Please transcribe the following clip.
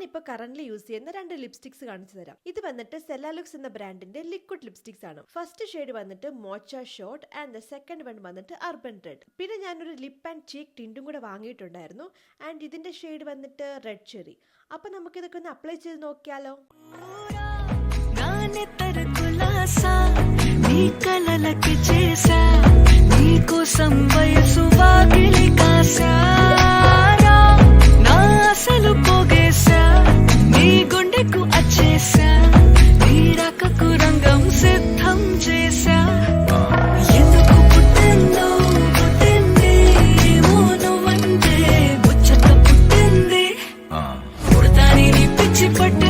ഞാനിപ്പോൾ current use ചെയ്യുന്ന 2 lipsticks കാണിച്ചു തരാം. ഇത് വന്നിട്ട് സെല്ലാലുക്സ് എന്ന ബ്രാൻഡിന്റെ ലിക്വിഡ് ലിപ്സ്റ്റിക്സ് ആണ്. ഫസ്റ്റ് ഷെയ്ഡ് വന്നിട്ട് mocha short and the second one വന്നിട്ട് അർബൻ റെഡ്. പിന്നെ ഞാനൊരു ലിപ്പ് ആൻഡ് ചീക്ക് ടിൻറ്റും കൂടെ വാങ്ങിയിട്ടുണ്ടായിരുന്നു. ആൻഡ് ഇതിന്റെ ഷെയ്ഡ് വന്നിട്ട് റെഡ് ചെറി. അപ്പൊ നമുക്ക് ഇതൊക്കെ ഒന്ന് അപ്ലൈ ചെയ്ത് നോക്കിയാലോ. పట్టు